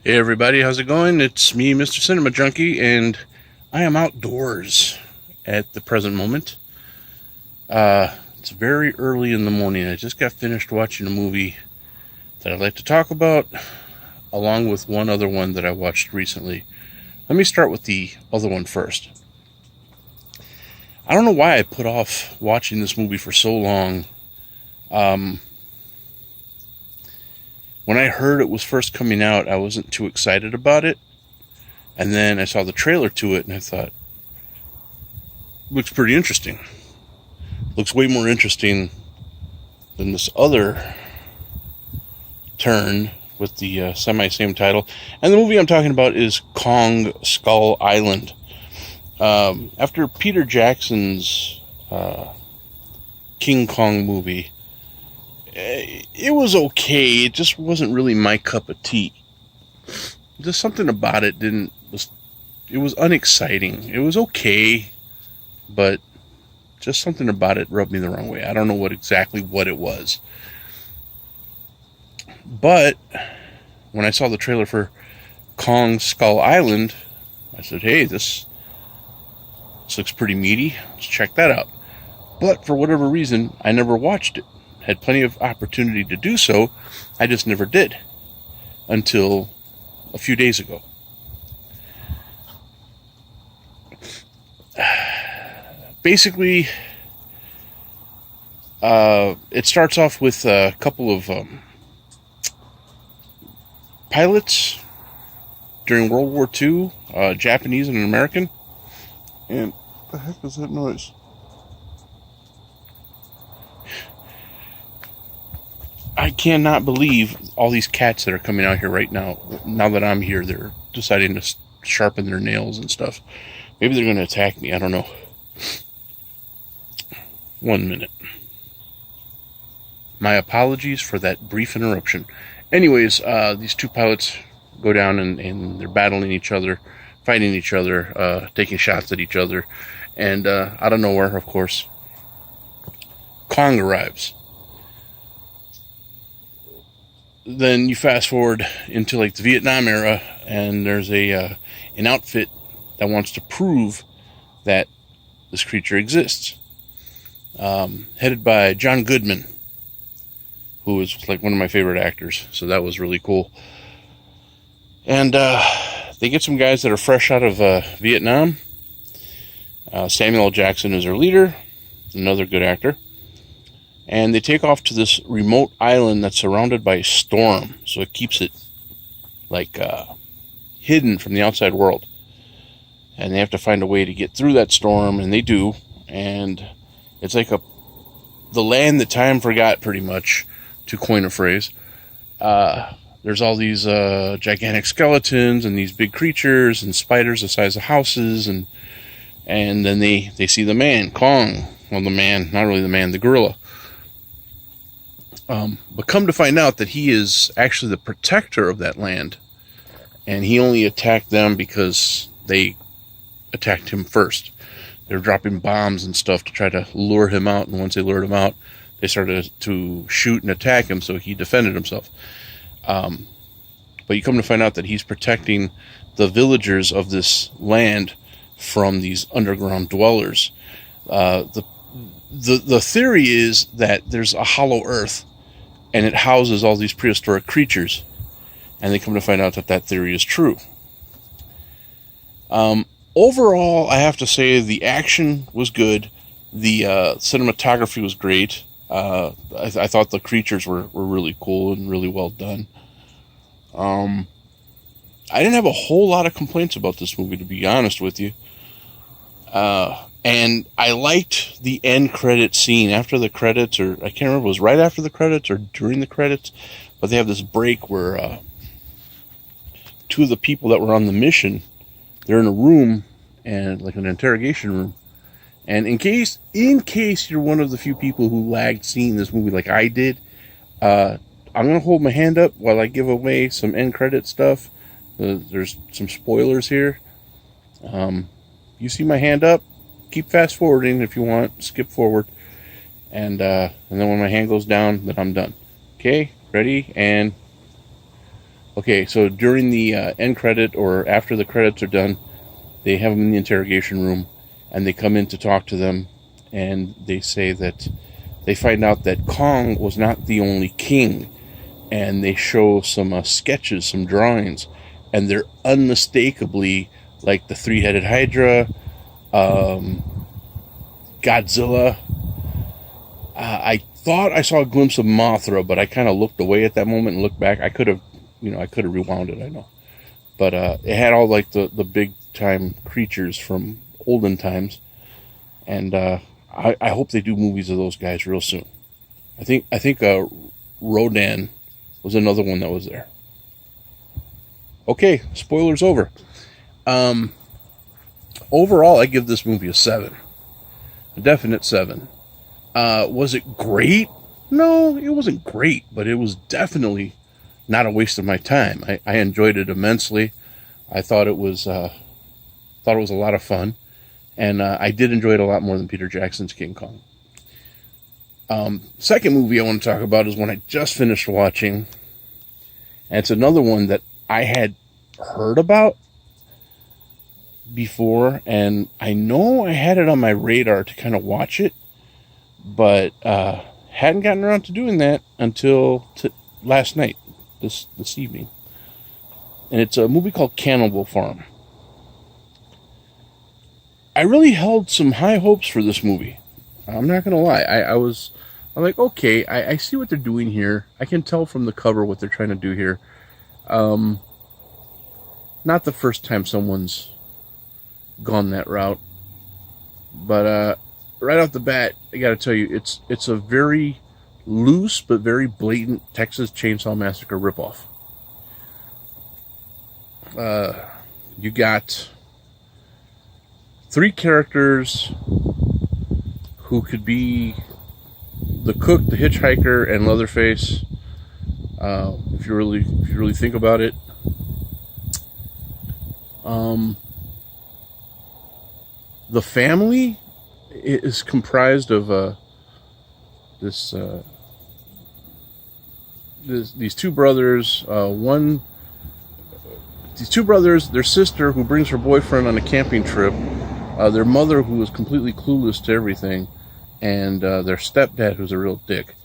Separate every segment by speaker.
Speaker 1: Hey everybody, how's it going? It's me, Mr. Cinema Junkie, and I am outdoors at the present moment. It's very early in the morning. I just got finished watching a movie that I'd like to talk about, along with one other one that I watched recently. Let me start with the other one first. I don't know why I put off watching this movie for so long. Um, when I heard it was first coming out, I wasn't too excited about it. And then I saw the trailer to it and I thought, looks pretty interesting. Looks way more interesting than this other turn with the semi-same title. And the movie I'm talking about is Kong Skull Island. After Peter Jackson's King Kong movie, it was okay. It just wasn't really my cup of tea. Just something about it it was unexciting. It was okay, but just something about it rubbed me the wrong way. I don't know exactly what it was. But when I saw the trailer for Kong Skull Island, I said, hey, this looks pretty meaty. Let's check that out. But for whatever reason, I never watched it. Had plenty of opportunity to do so. I just never did until a few days ago. Basically, it starts off with a couple of pilots during World War II, Japanese and an American. And what the heck is that noise? I cannot believe all these cats that are coming out here right now. Now that I'm here, they're deciding to sharpen their nails and stuff. Maybe they're going to attack me. I don't know. 1 minute. My apologies for that brief interruption. Anyways, these two pilots go down and they're battling each other, fighting each other, taking shots at each other. And out of nowhere, of course, Kong arrives. Then you fast forward into like the Vietnam era, and there's an outfit that wants to prove that this creature exists. Headed by John Goodman, who is like one of my favorite actors. So that was really cool. And they get some guys that are fresh out of Vietnam. Samuel L. Jackson is their leader, another good actor. And they take off to this remote island that's surrounded by a storm. So it keeps it like hidden from the outside world. And they have to find a way to get through that storm, and they do. And it's like the land that time forgot, pretty much, to coin a phrase. There's all these gigantic skeletons and these big creatures and spiders the size of houses, and then they see the man, Kong. Well, the man, not really the man, the gorilla. But come to find out that he is actually the protector of that land, and he only attacked them because they attacked him first. They were dropping bombs and stuff to try to lure him out, and once they lured him out, they started to shoot and attack him, so he defended himself. But you come to find out that he's protecting the villagers of this land from these underground dwellers. The theory is that there's a hollow earth, and it houses all these prehistoric creatures, and they come to find out that that theory is true. Overall, I have to say the action was good. The cinematography was great. I thought the creatures were really cool and really well done. I didn't have a whole lot of complaints about this movie, to be honest with you. And I liked the end credit scene after the credits, or I can't remember if it was right after the credits or during the credits, but they have this break where two of the people that were on the mission, they're in a room, and like an interrogation room. And in case you're one of the few people who lagged seeing this movie like I did, I'm going to hold my hand up while I give away some end credit stuff. There's some spoilers here. You see my hand up? Keep fast forwarding if you want. Skip forward. And then when my hand goes down, then I'm done. Okay? Ready? And Okay, so during the end credit or after the credits are done, they have them in the interrogation room, and they come in to talk to them, and they say that they find out that Kong was not the only king, and they show some sketches, some drawings, and they're unmistakably like the three-headed Hydra, Godzilla. I thought I saw a glimpse of Mothra, but I kind of looked away at that moment and looked back. I could have rewound it, I know. But it had all like the big time creatures from olden times. And I hope they do movies of those guys real soon. I think Rodan was another one that was there. Okay, spoilers over. Overall, I give this movie a 7. A definite 7. Was it great? No, it wasn't great, but it was definitely not a waste of my time. I enjoyed it immensely. I thought it was a lot of fun, and I did enjoy it a lot more than Peter Jackson's King Kong. Second movie I want to talk about is one I just finished watching, and it's another one that I had heard about before, and I know I had it on my radar to kind of watch it, but hadn't gotten around to doing that until last night, this evening. And it's a movie called Cannibal Farm. I really held some high hopes for this movie. I'm not going to lie. I'm like, okay, I see what they're doing here. I can tell from the cover what they're trying to do here. Not the first time someone's gone that route. But right off the bat, I got to tell you, it's a very loose but very blatant Texas Chainsaw Massacre ripoff. You got 3 characters who could be the cook, the hitchhiker, and Leatherface. If you really think about it, the family is comprised of these 2 brothers. These 2 brothers, their sister who brings her boyfriend on a camping trip, their mother who is completely clueless to everything, and their stepdad who's a real dick.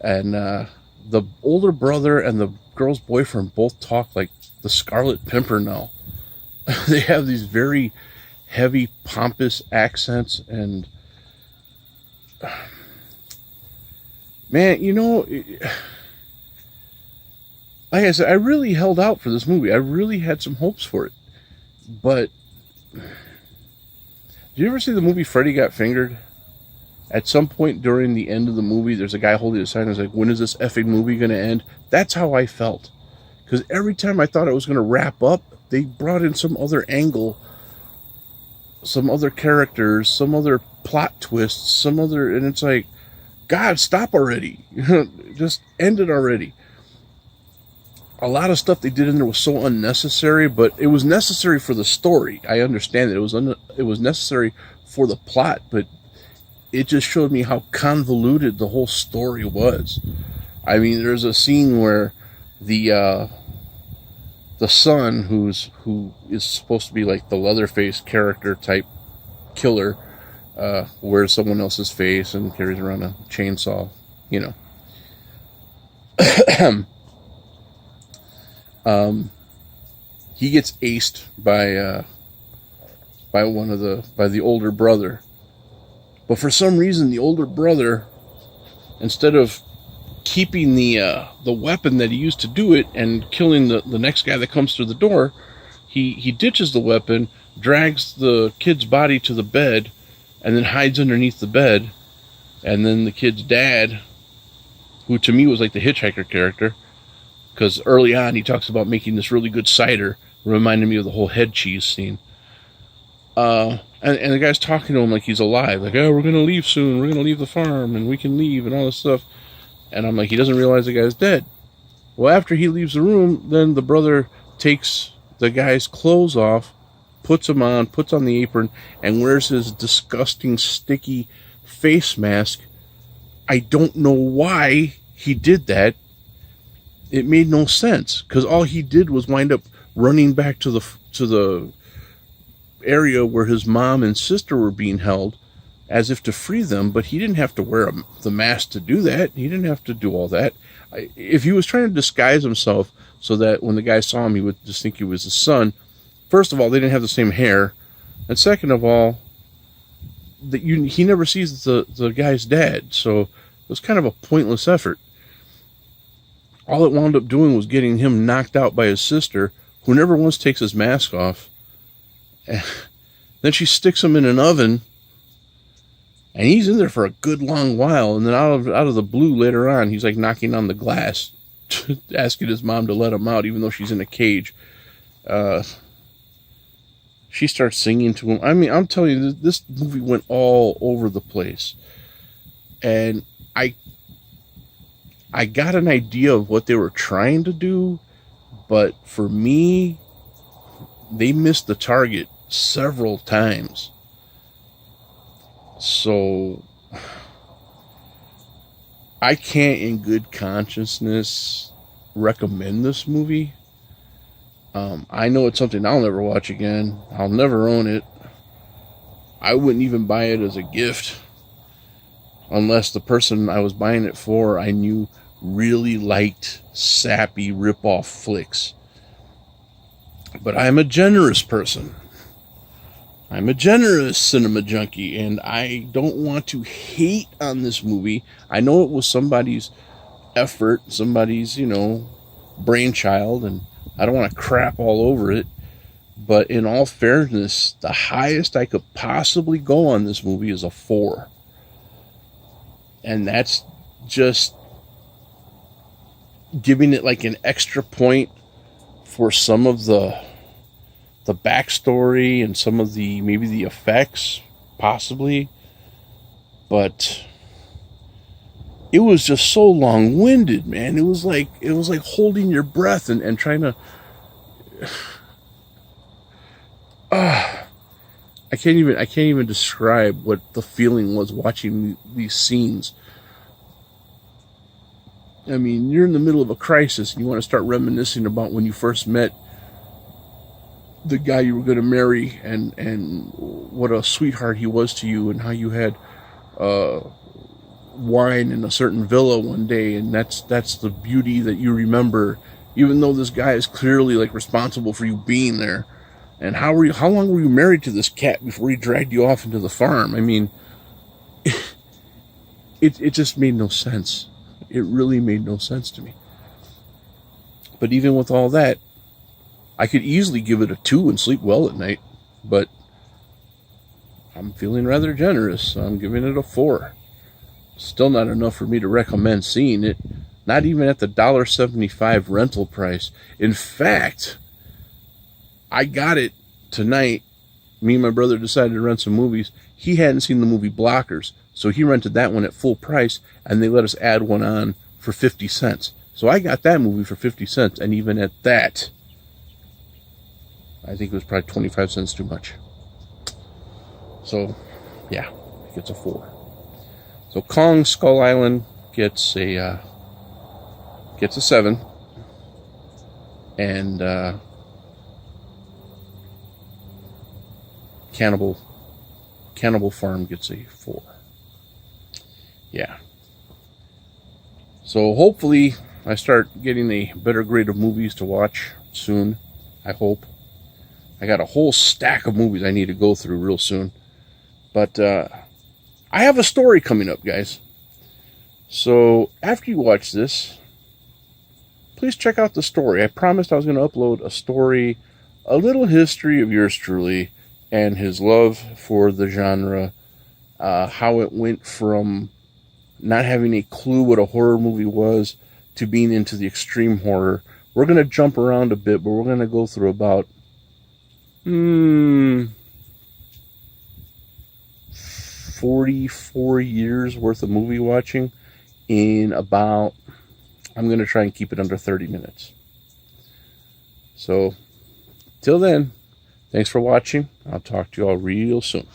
Speaker 1: And the older brother and the girl's boyfriend both talk like the Scarlet Pimpernel. They have these very heavy, pompous accents, and man, like I said, I really held out for this movie. I really had some hopes for it. But did you ever see the movie Freddy Got Fingered? At some point during the end of the movie, there's a guy holding a sign that's like, when is this effing movie going to end? That's how I felt. Because every time I thought it was going to wrap up, they brought in some other angle, some other characters, some other plot twists, and it's like, God, stop already. Just end it already. A lot of stuff they did in there was so unnecessary, but it was necessary for the story. I understand that it was necessary for the plot, but it just showed me how convoluted the whole story was. I mean, there's a scene where the son, who is supposed to be like the Leatherface character type killer, wears someone else's face and carries around a chainsaw, he gets aced by the older brother. But for some reason, the older brother, instead of keeping the weapon that he used to do it and killing the next guy that comes through the door, he ditches the weapon, drags the kid's body to the bed, and then hides underneath the bed. And then the kid's dad, who to me was like the hitchhiker character, because early on he talks about making this really good cider, reminding me of the whole head cheese scene. And the guy's talking to him like he's alive, like, oh, we're going to leave soon, we're going to leave the farm, and we can leave, and all this stuff. And I'm like, he doesn't realize the guy's dead. Well, after he leaves the room, then the brother takes the guy's clothes off, puts them on, puts on the apron, and wears his disgusting, sticky face mask. I don't know why he did that. It made no sense because all he did was wind up running back to the area where his mom and sister were being held, as if to free them. But he didn't have to wear the mask to do that. He didn't have to do all that. If he was trying to disguise himself so that when the guy saw him, he would just think he was his son. First of all, they didn't have the same hair, and second of all, he never sees the guy's dad, so it was kind of a pointless effort. All it wound up doing was getting him knocked out by his sister, who never once takes his mask off. Then she sticks him in an oven, and he's in there for a good long while. And then out of the blue later on, he's like knocking on the glass, asking his mom to let him out, even though she's in a cage. She starts singing to him. I mean, I'm telling you, this movie went all over the place, and I got an idea of what they were trying to do, but for me, they missed the target several times. So I can't in good consciousness recommend this movie. I know it's something I'll never watch again. I'll never own it. I wouldn't even buy it as a gift unless the person I was buying it for I knew really liked sappy rip-off flicks. But I'm a generous person. I'm a generous cinema junkie, and I don't want to hate on this movie. I know it was somebody's effort, somebody's, brainchild, and I don't want to crap all over it. But in all fairness, the highest I could possibly go on this movie is a 4. And that's just giving it like an extra point for some of the backstory and some of maybe the effects, possibly. But it was just so long-winded, man. It was like holding your breath and trying to I can't even describe what the feeling was watching these scenes. I mean, you're in the middle of a crisis and you want to start reminiscing about when you first met the guy you were going to marry, and what a sweetheart he was to you, and how you had wine in a certain villa one day, and that's the beauty that you remember, even though this guy is clearly like responsible for you being there. And how long were you married to this cat before he dragged you off into the farm? I mean, it just made no sense. It really made no sense to me. But even with all that, I could easily give it a 2 and sleep well at night. But I'm feeling rather generous, so I'm giving it a 4. Still not enough for me to recommend seeing it. Not even at the $1.75 rental price. In fact, I got it tonight. Me and my brother decided to rent some movies. He hadn't seen the movie Blockers, so he rented that one at full price, and they let us add one on for 50 cents. So I got that movie for 50 cents, and even at that, I think it was probably 25 cents too much. So, yeah, it gets a 4. So Kong Skull Island gets a 7, and Cannibal Farm gets a 4. Yeah. So hopefully I start getting a better grade of movies to watch soon. I hope. I got a whole stack of movies I need to go through real soon. But I have a story coming up, guys. So after you watch this, please check out the story. I promised I was going to upload a story, a little history of yours truly, and his love for the genre, how it went from not having a clue what a horror movie was to being into the extreme horror. We're going to jump around a bit, but we're going to go through about 44 years worth of movie watching in about, I'm going to try and keep it under 30 minutes. So, till then, thanks for watching. I'll talk to you all real soon.